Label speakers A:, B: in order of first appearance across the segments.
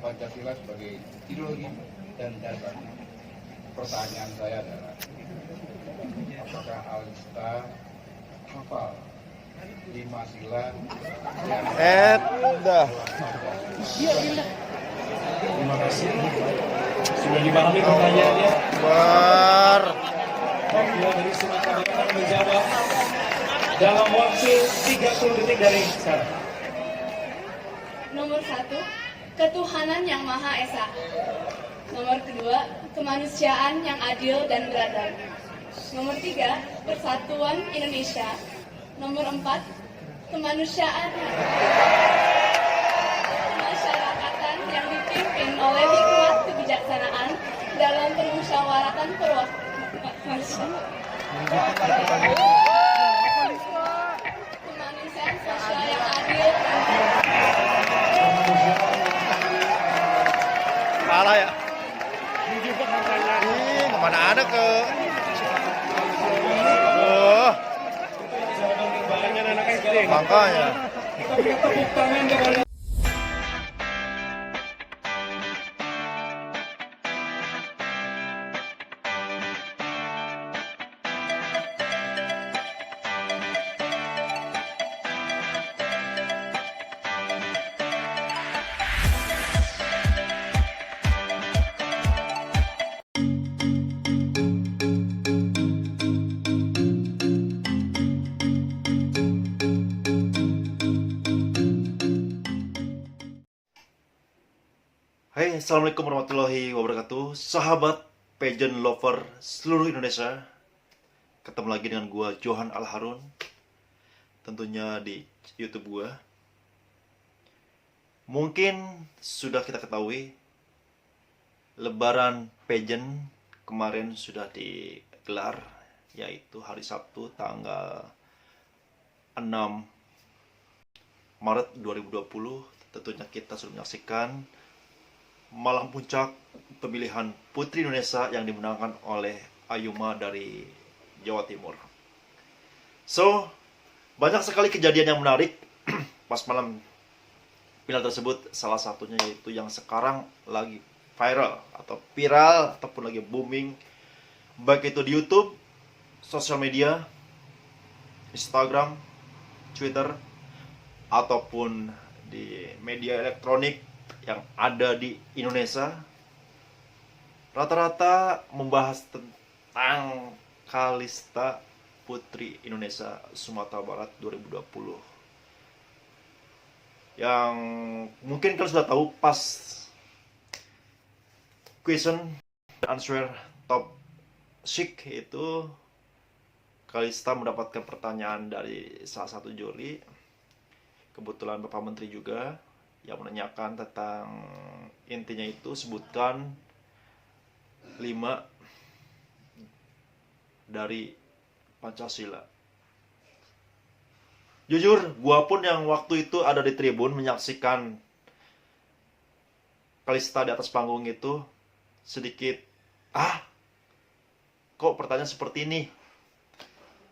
A: Pancasila sebagai ideologi dan dasar. Pertanyaan saya adalah, apakah Alista hafal 5 sila yang
B: Terima kasih. Sudah dipahami pertanyaannya. Wakil dari Sumatera Barat menjawab dalam waktu 30 detik dari sekarang.
C: Nomor 1, ketuhanan yang Maha Esa. Nomor 2, kemanusiaan yang adil dan beradab. Nomor 3, persatuan Indonesia. Nomor 4, kemanusiaan kemasyarakatan yang dipimpin oleh hikmat kebijaksanaan dalam permusyawaratan kemanusiaan sosial yang adil dan
D: salah ya. Kemana ada ke? Makanya.
B: Kita berikan tepuk tangan kepada
D: Hai, assalamualaikum warahmatullahi wabarakatuh, sahabat pageant lover seluruh Indonesia. Ketemu lagi dengan gua Johan Al-Harun, tentunya di YouTube gua. Mungkin sudah kita ketahui, Lebaran pageant kemarin sudah digelar, yaitu hari Sabtu tanggal 6 Maret 2020. Tentunya kita sudah menyaksikan malam puncak pemilihan Putri Indonesia yang dimenangkan oleh Ayuma dari Jawa Timur. So, banyak sekali kejadian yang menarik pas malam final tersebut. Salah satunya yaitu yang sekarang lagi viral ataupun lagi booming, baik itu di YouTube, sosial media, Instagram, Twitter, ataupun di media elektronik yang ada di Indonesia. Rata-rata membahas tentang Kalista Putri Indonesia Sumatera Barat 2020, yang mungkin kalian sudah tahu pas question and answer top chic itu Kalista mendapatkan pertanyaan dari salah satu juri, kebetulan Bapak Menteri juga, yang menanyakan tentang, intinya itu sebutkan 5 dari Pancasila. Jujur, gua pun yang waktu itu ada di tribun menyaksikan Kalista di atas panggung itu sedikit, kok pertanyaan seperti ini?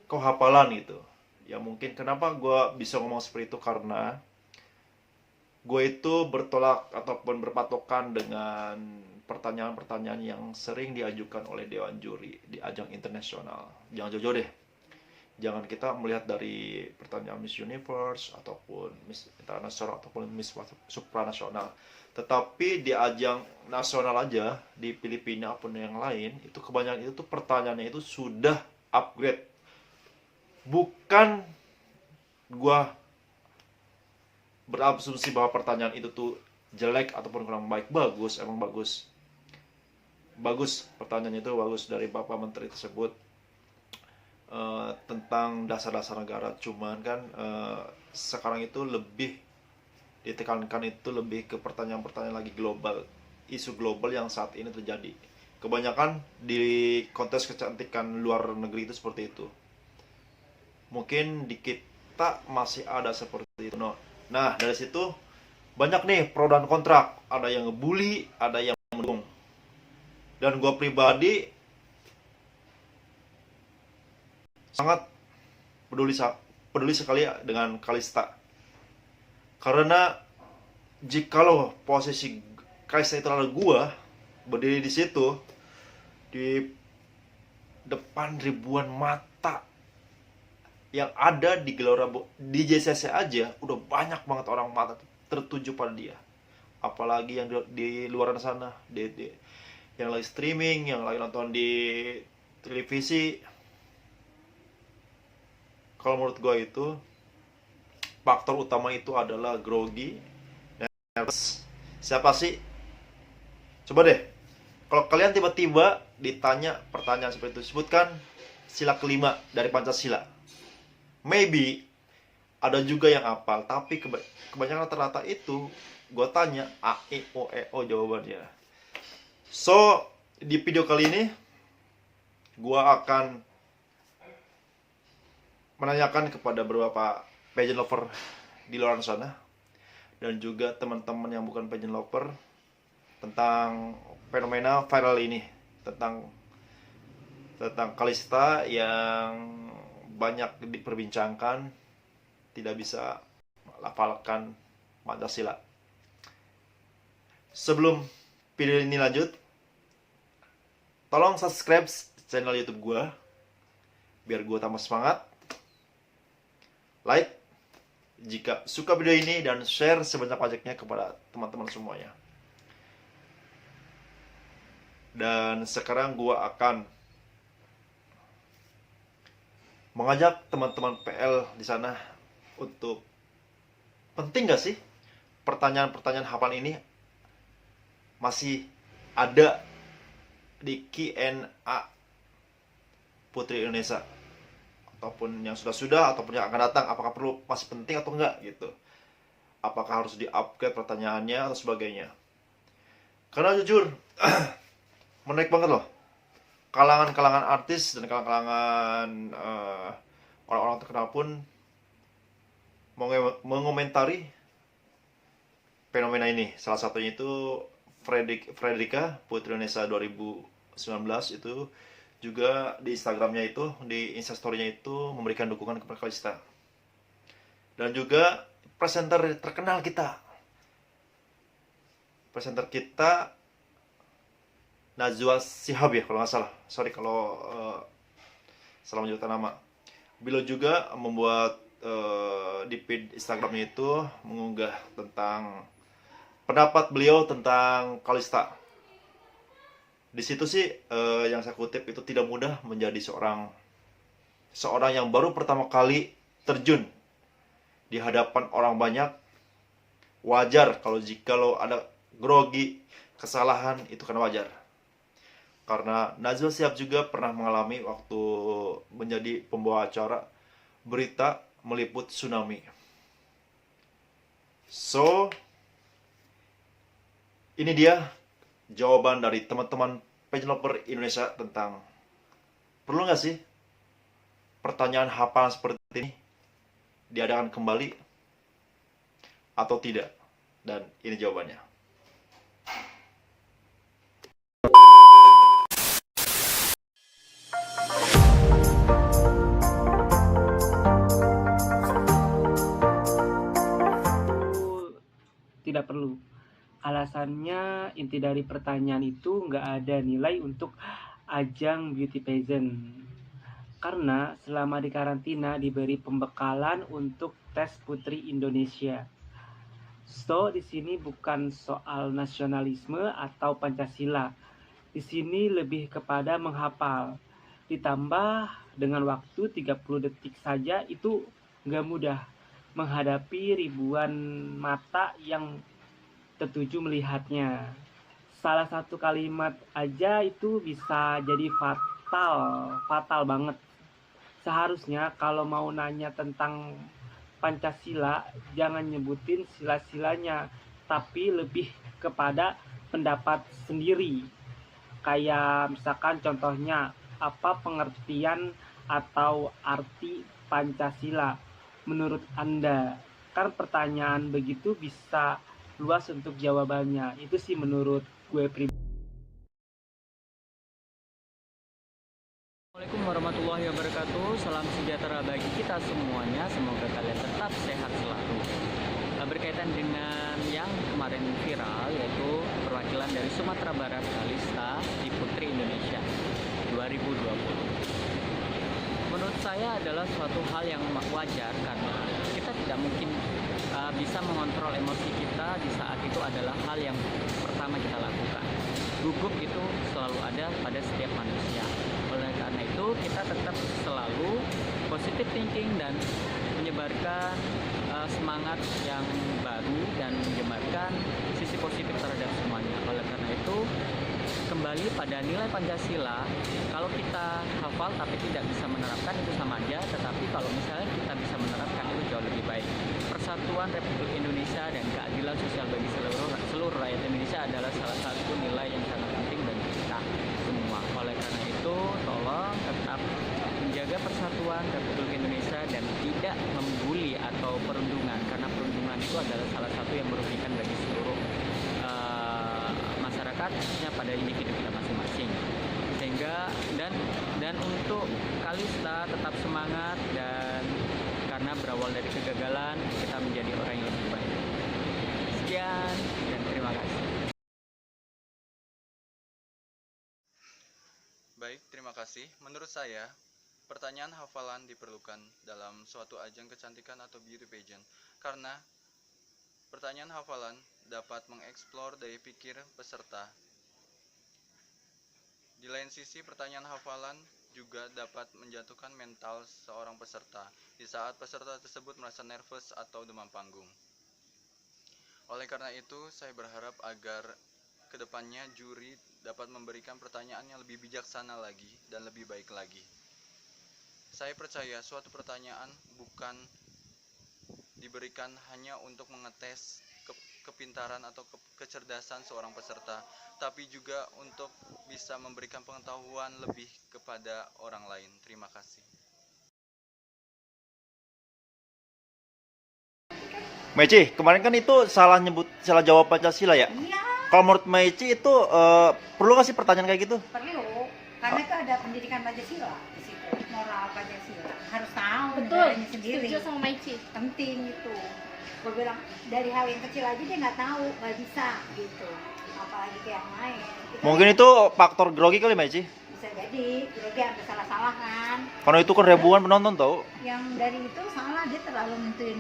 D: Kok hafalan gitu? Ya mungkin kenapa gua bisa ngomong seperti itu, karena gue itu bertolak ataupun berpatokan dengan pertanyaan-pertanyaan yang sering diajukan oleh Dewan Juri di ajang internasional. Jangan jauh-jauh deh. Jangan kita melihat dari pertanyaan Miss Universe ataupun Miss Internasional ataupun Miss Supranasional. Tetapi di ajang nasional aja, di Filipina ataupun yang lain, itu kebanyakan itu tuh pertanyaannya itu sudah upgrade. Bukan gua berasumsi bahwa pertanyaan itu tuh jelek ataupun kurang baik. Bagus, emang bagus. Bagus, pertanyaannya itu bagus dari Bapak Menteri tersebut, tentang dasar-dasar negara. Cuman kan sekarang itu lebih ditekankan itu lebih ke pertanyaan-pertanyaan lagi global, isu global yang saat ini terjadi. Kebanyakan di kontes kecantikan luar negeri itu seperti itu. Mungkin di kita masih ada seperti itu. Nah, dari situ banyak nih pro dan kontra. Ada yang ngebully, ada yang mendukung. Dan gue pribadi sangat peduli sekali dengan Kalista. Karena jikalau posisi Kalista itu adalah gue berdiri di situ di depan ribuan mata yang ada di Gelora di JCC aja udah banyak banget orang mata tertuju pada dia, apalagi yang di luar sana, yang lagi streaming, yang lagi nonton di televisi. Kalau menurut gue itu faktor utama itu adalah grogi, nervous. Siapa sih? Coba deh, kalau kalian tiba-tiba ditanya pertanyaan seperti itu, sebutkan sila kelima dari Pancasila. Maybe ada juga yang hafal, tapi kebanyakan rata-rata itu gue tanya A, I, O, E, O jawabannya. So, di video kali ini gue akan menanyakan kepada beberapa pageant lover di luar sana dan juga teman-teman yang bukan pageant lover tentang fenomena viral ini, tentang Kalista yang banyak diperbincangkan, tidak bisa melafalkan Pancasila. Sebelum video ini lanjut, tolong subscribe channel YouTube gue biar gue tambah semangat. Like jika suka video ini dan share sebanyak-banyaknya kepada teman-teman semuanya. Dan sekarang gue akan mengajak teman-teman PL di sana untuk, penting gak sih pertanyaan-pertanyaan hafal ini masih ada di Q&A Putri Indonesia, ataupun yang sudah ataupun yang akan datang, apakah perlu, masih penting atau enggak gitu, apakah harus di-upgrade pertanyaannya atau sebagainya. Karena jujur menarik banget loh, kalangan artis dan kalangan orang-orang terkenal pun mengomentari fenomena ini. Salah satunya itu Fredrika Putri Indonesia 2019 itu juga di Instagramnya itu, di Instastory-nya itu memberikan dukungan kepada Kalista. Dan juga presenter terkenal kita, Najwa Shihab ya kalau nggak salah, sorry kalau salah menyebutkan nama. Beliau juga membuat di feed Instagramnya itu mengunggah tentang pendapat beliau tentang Kalista. Di situ sih yang saya kutip itu, tidak mudah menjadi seorang yang baru pertama kali terjun di hadapan orang banyak. Wajar kalau ada grogi, kesalahan, itu kan wajar. Karena Najwa Shihab juga pernah mengalami waktu menjadi pembawa acara berita meliput tsunami. So, ini dia jawaban dari teman-teman pageant lover Indonesia tentang, perlu nggak sih pertanyaan hafalan seperti ini diadakan kembali atau tidak? Dan ini jawabannya.
E: Tidak perlu. Alasannya, inti dari pertanyaan itu nggak ada nilai untuk ajang beauty pageant. Karena selama di karantina diberi pembekalan untuk tes Putri Indonesia. So, di sini bukan soal nasionalisme atau Pancasila. Di sini lebih kepada menghafal. Ditambah dengan waktu 30 detik saja, itu nggak mudah menghadapi ribuan mata yang tertuju melihatnya. Salah satu kalimat aja itu bisa jadi fatal banget. Seharusnya kalau mau nanya tentang Pancasila, jangan nyebutin sila-silanya, tapi lebih kepada pendapat sendiri. Kayak misalkan contohnya, apa pengertian atau arti Pancasila menurut Anda? Kan pertanyaan begitu bisa luas untuk jawabannya. Itu sih menurut gue pribadi.
F: Assalamualaikum warahmatullahi wabarakatuh. Salam sejahtera bagi kita semuanya. Semoga kalian tetap sehat selalu. Berkaitan dengan yang kemarin viral, yaitu perwakilan Sumatera Barat Kalista di Putri Indonesia 2020. Menurut saya adalah suatu hal yang wajar karena kita tidak mungkin bisa mengontrol emosi kita di saat itu adalah hal yang pertama kita lakukan. Gugup itu selalu ada pada setiap manusia. Oleh karena itu kita tetap selalu positive thinking dan menyebarkan semangat yang baru dan menyebarkan sisi positif terhadap semuanya. Oleh karena itu kembali pada nilai Pancasila, kalau kita hafal tapi tidak bisa menerapkan itu sama aja, tetapi kalau misalnya kita bisa menerapkan itu jauh lebih baik. Persatuan Republik Indonesia dan keadilan sosial bagi seluruh rakyat Indonesia adalah salah satu nilai yang sangat penting bagi kita semua. Oleh karena itu, tolong tetap menjaga persatuan Republik Indonesia dan tidak membuli atau perundungan, karena perundungan itu adalah salah satu yang merugikan bagi seluruh masyarakatnya pada individu kita masing-masing. Sehingga dan untuk Kalista tetap semangat, dan karena berawal dari kegagalan kita menjadi orang yang lebih baik. Sekian dan terima kasih.
G: Baik, terima kasih. Menurut saya, pertanyaan hafalan diperlukan dalam suatu ajang kecantikan atau beauty pageant karena pertanyaan hafalan dapat mengeksplor daya pikir peserta. Di lain sisi, pertanyaan hafalan juga dapat menjatuhkan mental seorang peserta di saat peserta tersebut merasa nervous atau demam panggung. Oleh karena itu, saya berharap agar kedepannya juri dapat memberikan pertanyaan yang lebih bijaksana lagi dan lebih baik lagi. Saya percaya suatu pertanyaan bukan diberikan hanya untuk mengetes kepintaran atau kecerdasan seorang peserta, tapi juga untuk bisa memberikan pengetahuan lebih kepada orang lain. Terima kasih.
D: Meci, kemarin kan itu salah jawab Pancasila ya?
H: Iya,
D: Kalau menurut Meci itu perlu nggak sih pertanyaan kayak gitu?
H: perlu. Karena itu ada pendidikan Pancasila di situ, moral Pancasila. Harus tahu
C: Betul,
H: negaranya sendiri.
C: setuju sama Maici.
H: Penting itu. Gue bilang dari hal yang kecil aja dia nggak tahu, nggak bisa gitu. Apalagi ke yang lain. Kita
D: Mungkin itu faktor grogi kali Meci.
H: bisa jadi grogi sampai salah-salah kan.
D: Karena itu kan ribuan penonton tau.
H: Yang dari itu salah, dia terlalu nentuin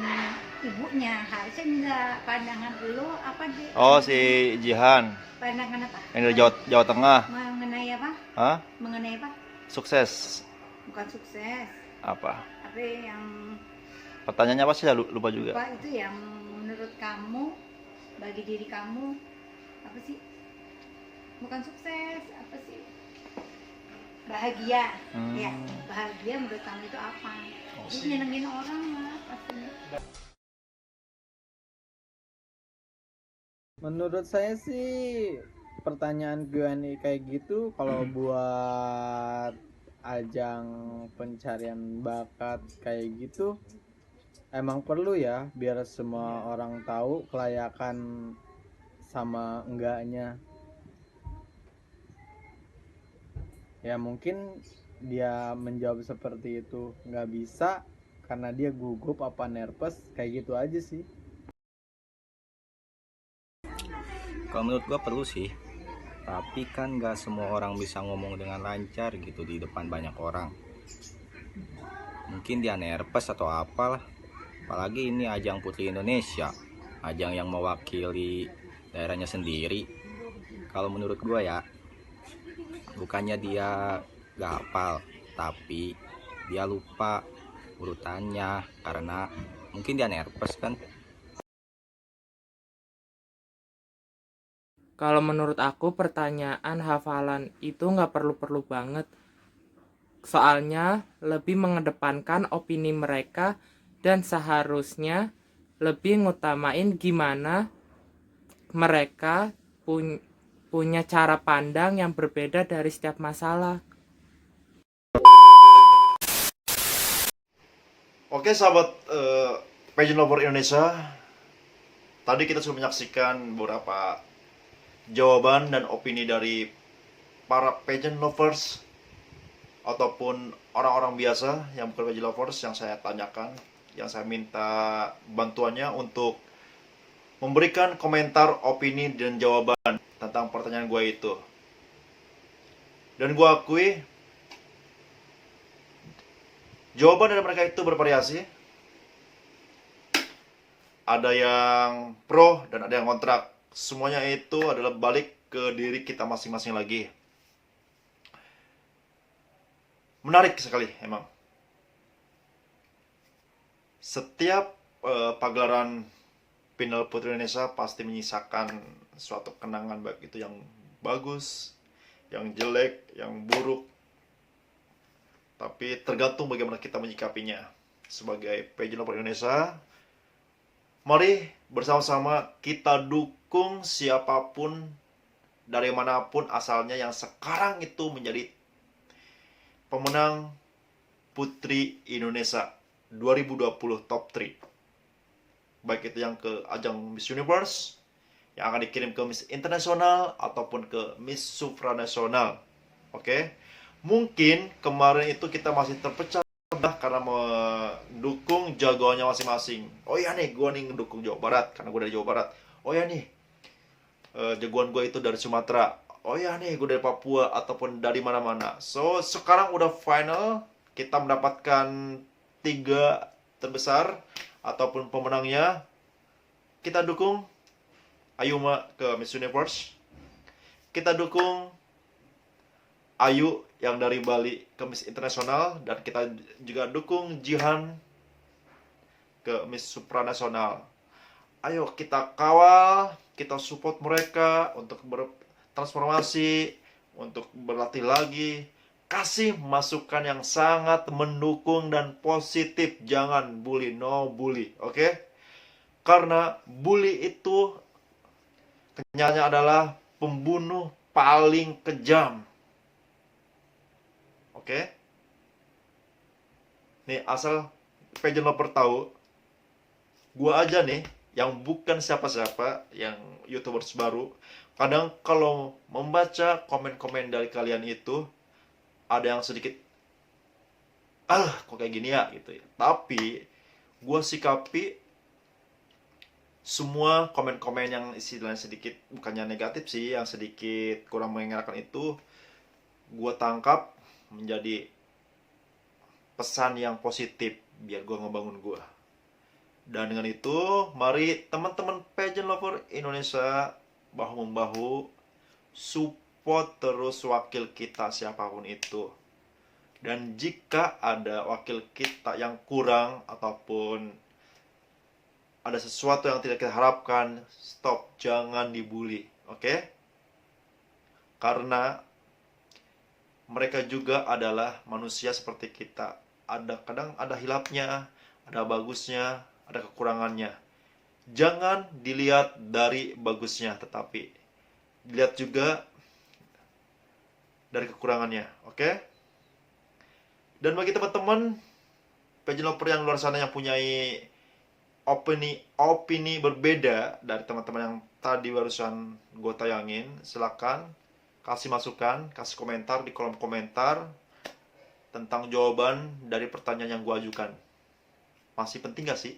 H: ibunya. Harusnya enggak, pandangan lu apa dia?
D: Oh si Jihan
H: Pandangan apa?
D: yang dari Jawa Tengah.
H: Mengenai apa?
D: Hah?
H: Mengenai apa?
D: Sukses.
H: Bukan sukses.
D: Apa?
H: Apa yang
D: Pertanyaannya apa sih? Lupa juga.
H: apa itu yang menurut kamu, bagi diri kamu apa sih? Bukan sukses, apa sih? Bahagia. Ya, bahagia menurut kamu itu apa? Itu nyenengin orang lah pastinya.
I: Menurut saya sih pertanyaan Q&A kayak gitu kalau buat ajang pencarian bakat kayak gitu emang perlu ya, biar semua orang tahu kelayakan sama enggaknya. Ya mungkin dia menjawab seperti itu nggak bisa karena dia gugup apa nervous, kayak gitu aja sih.
J: Kalau menurut gua perlu sih, tapi kan gak semua orang bisa ngomong dengan lancar gitu di depan banyak orang. Mungkin dia nervous atau apalah. Apalagi ini ajang Putri Indonesia, ajang yang mewakili daerahnya sendiri. Kalau menurut gua ya, bukannya dia gak hafal, tapi dia lupa urutannya karena mungkin dia nervous kan.
K: Kalau menurut aku pertanyaan hafalan itu nggak perlu-perlu banget. Soalnya lebih mengedepankan opini mereka dan seharusnya lebih ngutamain gimana mereka punya cara pandang yang berbeda dari setiap masalah.
D: Oke sahabat Pageant Lover Indonesia, tadi kita sudah menyaksikan beberapa jawaban dan opini dari para pageant lovers ataupun orang-orang biasa yang bukan pageant lovers yang saya tanyakan, yang saya minta bantuannya untuk memberikan komentar, opini, dan jawaban tentang pertanyaan gue itu. Dan gue akui, jawaban dari mereka itu bervariasi. Ada yang pro dan ada yang kontrak. Semuanya itu adalah balik ke diri kita masing-masing lagi. Menarik sekali emang. Setiap pagelaran final Putri Indonesia pasti menyisakan suatu kenangan, baik itu yang bagus, yang jelek, yang buruk. Tapi tergantung bagaimana kita menyikapinya. Sebagai pageant lover Indonesia, mari bersama-sama kita dukung siapapun dari manapun asalnya yang sekarang itu menjadi pemenang Putri Indonesia 2020 top 3. Baik itu yang ke ajang Miss Universe, yang akan dikirim ke Miss Internasional ataupun ke Miss Supranasional. Oke. Mungkin kemarin itu kita masih terpecah karena mendukung jagoannya masing-masing. Oh ya nih, gue nih ngedukung Jawa Barat karena gue dari Jawa Barat. Oh ya nih, jagoan gue itu dari Sumatera. Oh ya nih, gue dari Papua ataupun dari mana-mana. So, sekarang udah final, kita mendapatkan 3 terbesar ataupun pemenangnya. Kita dukung Ayuma ke Miss Universe. Kita dukung Ayu yang dari Bali ke Miss Internasional, dan kita juga dukung Jihan ke Miss Supranasional. Ayo kita kawal, kita support mereka untuk bertransformasi, untuk berlatih lagi. Kasih masukan yang sangat mendukung dan positif. Jangan bully, no bully, oke? Karena bully itu kenyataannya adalah pembunuh paling kejam. Oke? Nih, asal pageant lover tahu, gua aja nih yang bukan siapa-siapa, yang YouTubers baru, kadang kalau membaca komen-komen dari kalian itu ada yang sedikit kok kayak gini ya gitu ya. Tapi gua sikapi semua komen-komen yang istilahnya sedikit, bukannya negatif sih, yang sedikit kurang mengenakan itu, gua tangkap menjadi pesan yang positif biar gue ngebangun gue. Dan dengan itu, mari teman-teman pageant lover Indonesia bahu-membahu support terus wakil kita siapapun itu. Dan jika ada wakil kita yang kurang ataupun ada sesuatu yang tidak kita harapkan, stop, jangan dibully, oke? Karena mereka juga adalah manusia seperti kita. Kadang ada hilapnya, ada bagusnya, ada kekurangannya. Jangan dilihat dari bagusnya, tetapi dilihat juga dari kekurangannya, oke? Dan bagi teman-teman pageant lover yang luar sana yang punya opini berbeda dari teman-teman yang tadi barusan gue tayangin, silakan kasih masukan, kasih komentar di kolom komentar tentang jawaban dari pertanyaan yang gue ajukan. Masih penting gak sih?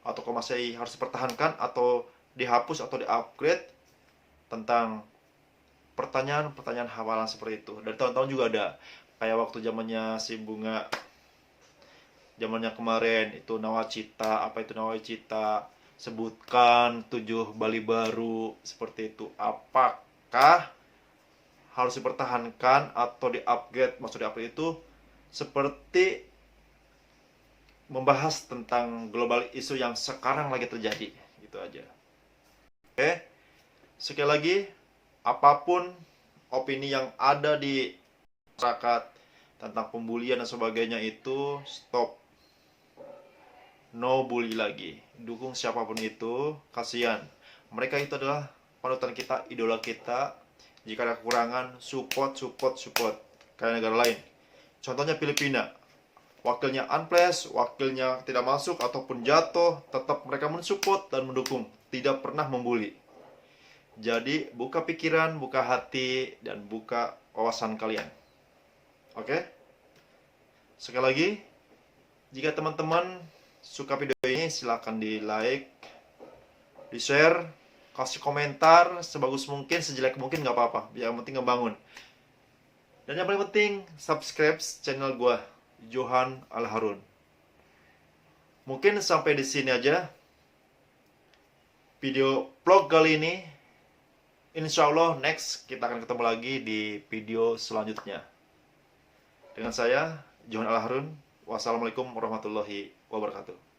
D: Atau kok masih harus dipertahankan atau dihapus atau di-upgrade tentang pertanyaan-pertanyaan hafalan seperti itu. Dari tahun-tahun juga ada. Kayak waktu zamannya si Bunga, zamannya kemarin itu Nawacita, apa itu Nawacita, sebutkan 7 Bali baru, seperti itu. Apakah harus dipertahankan atau di-upgrade? Maksud di-upgrade itu seperti membahas tentang global isu yang sekarang lagi terjadi, gitu aja. Oke, sekali lagi, apapun opini yang ada di masyarakat tentang pembulian dan sebagainya itu stop, no bully lagi. Dukung siapapun itu, kasihan. Mereka itu adalah panutan kita, idola kita. Jika ada kekurangan, support. Kayak negara lain. Contohnya Filipina. Wakilnya unplaced, wakilnya tidak masuk ataupun jatuh, tetap mereka mensupport dan mendukung. Tidak pernah membuli. Jadi, buka pikiran, buka hati, dan buka wawasan kalian. Oke? Sekali lagi, jika teman-teman suka video ini, silahkan di like, di-share, kasih komentar sebagus mungkin, sejelek mungkin nggak apa-apa, yang penting ngebangun. Dan yang paling penting, subscribe channel gue, Johan Al-Harun. Mungkin sampai di sini aja video vlog kali ini. Insya Allah next kita akan ketemu lagi di video selanjutnya. Dengan saya, Johan Al-Harun. Wassalamualaikum warahmatullahi wabarakatuh.